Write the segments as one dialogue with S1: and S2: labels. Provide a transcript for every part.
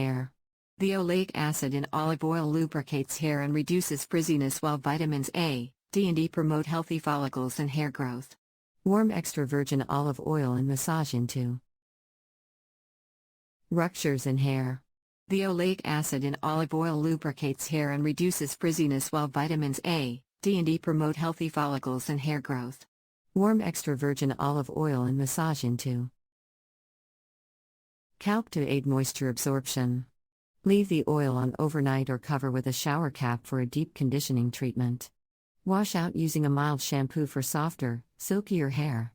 S1: hair. The oleic acid in olive oil lubricates hair and reduces frizziness, while vitamins A, D and E promote healthy follicles and hair growth. Warm extra virgin olive oil and massage into ruptures in hair. The oleic acid in olive oil lubricates hair and reduces frizziness, while vitamins A, D and E promote healthy follicles and hair growth. Warm extra virgin olive oil and massage into scalp to aid moisture absorption. Leave the oil on overnight or cover with a shower cap for a deep conditioning treatment. Wash out using a mild shampoo for softer, silkier hair.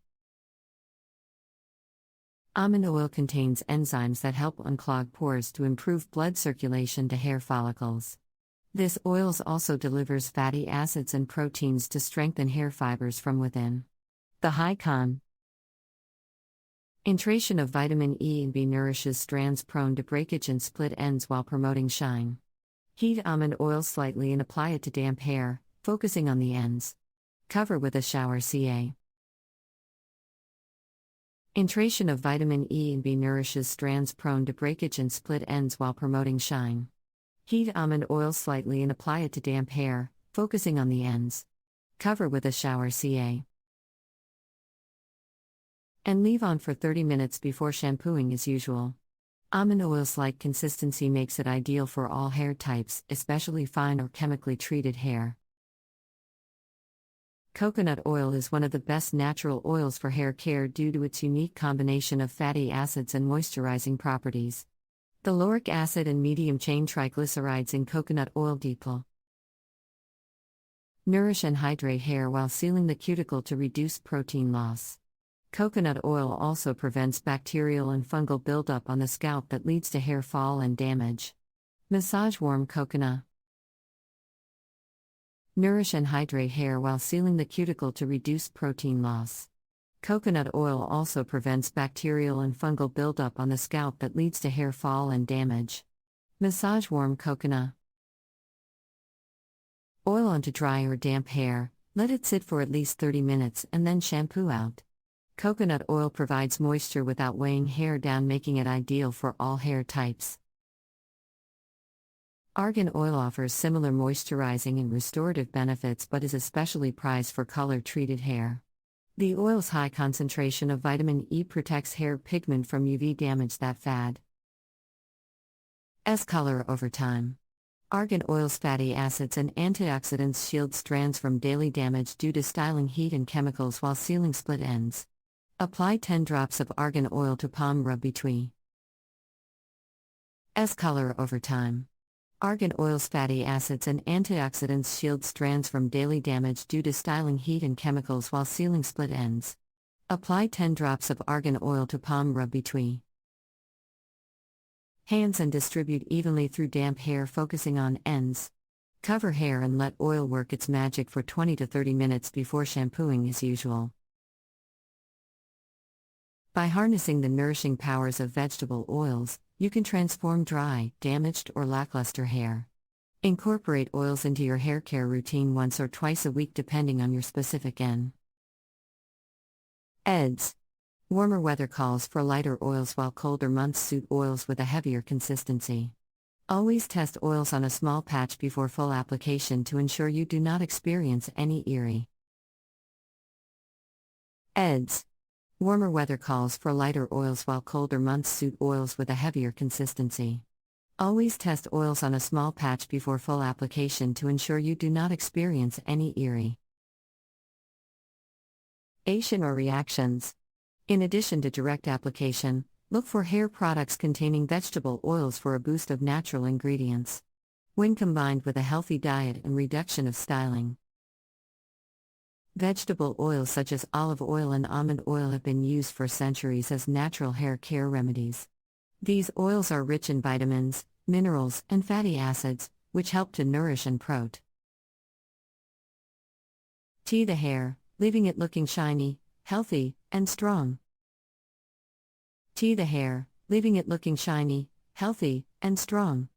S1: Almond oil contains enzymes that help unclog pores to improve blood circulation to hair follicles. This oil also delivers fatty acids and proteins to strengthen hair fibers from within. The high concentration of vitamin E and B nourishes strands prone to breakage and split ends while promoting shine. Heat almond oil slightly and apply it to damp hair, focusing on the ends. Cover with a shower ca. Concentration of vitamin E and B nourishes strands prone to breakage and split ends while promoting shine. Heat almond oil slightly and apply it to damp hair, focusing on the ends. Cover with a shower ca. And leave on for 30 minutes before shampooing as usual. Almond oil's light consistency makes it ideal for all hair types, especially fine or chemically treated hair. Coconut oil is one of the best natural oils for hair care due to its unique combination of fatty acids and moisturizing properties. The lauric acid and medium-chain triglycerides in coconut oil deeply nourish and hydrate hair while sealing the cuticle to reduce protein loss. Coconut oil also prevents bacterial and fungal buildup on the scalp that leads to hair fall and damage. Massage warm coconut. Nourish and hydrate hair while sealing the cuticle to reduce protein loss. Coconut oil also prevents bacterial and fungal buildup on the scalp that leads to hair fall and damage. Massage warm coconut oil onto dry or damp hair, let it sit for at least 30 minutes and then shampoo out. Coconut oil provides moisture without weighing hair down, making it ideal for all hair types. Argan oil offers similar moisturizing and restorative benefits but is especially prized for color-treated hair. The oil's high concentration of vitamin E protects hair pigment from UV damage that fades color over time. Argan oil's fatty acids and antioxidants shield strands from daily damage due to styling heat and chemicals while sealing split ends. Apply 10 drops of argan oil to palm, rub between color over time. Argan oil's fatty acids and antioxidants shield strands from daily damage due to styling heat and chemicals while sealing split ends. Apply 10 drops of argan oil to palm, rub between hands and distribute evenly through damp hair, focusing on ends. Cover hair and let oil work its magic for 20 to 30 minutes before shampooing as usual. By harnessing the nourishing powers of vegetable oils, you can transform dry, damaged, or lackluster hair. Incorporate oils into your hair care routine once or twice a week depending on your specific needs. Warmer weather calls for lighter oils while colder months suit oils with a heavier consistency. Always test oils on a small patch before full application to ensure you do not experience any irritants. Warmer weather calls for lighter oils while colder months suit oils with a heavier consistency. Always test oils on a small patch before full application to ensure you do not experience any irritation or reactions. In addition to direct application, look for hair products containing vegetable oils for a boost of natural ingredients. When combined with a healthy diet and reduction of styling, vegetable oils such as olive oil and almond oil have been used for centuries as natural hair care remedies. These oils are rich in vitamins, minerals, and fatty acids, which help to nourish and protect the hair, leaving it looking shiny, healthy, and strong. The hair, leaving it looking shiny, healthy, and strong.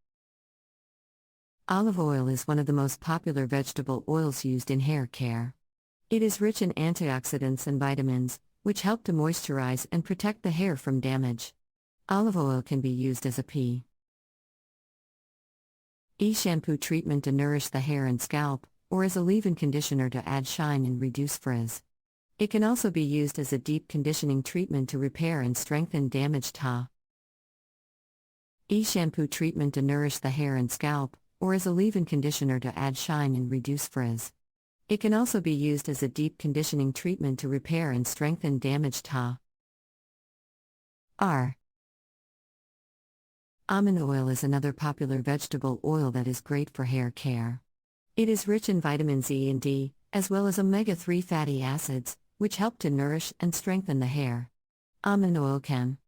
S1: Olive oil is one of the most popular vegetable oils used in hair care. It is rich in antioxidants and vitamins, which help to moisturize and protect the hair from damage. Olive oil can be used as a E. Shampoo treatment to nourish the hair and scalp, or as a leave-in conditioner to add shine and reduce frizz. It can also be used as a deep conditioning treatment to repair and strengthen damaged hair. E. Shampoo treatment to nourish the hair and scalp, or as a leave-in conditioner to add shine and reduce frizz. It can also be used as a deep conditioning treatment to repair and strengthen damaged hair. R. Almond oil is another popular vegetable oil that is great for hair care. It is rich in vitamins E and D, as well as omega-3 fatty acids, which help to nourish and strengthen the hair. Almond oil can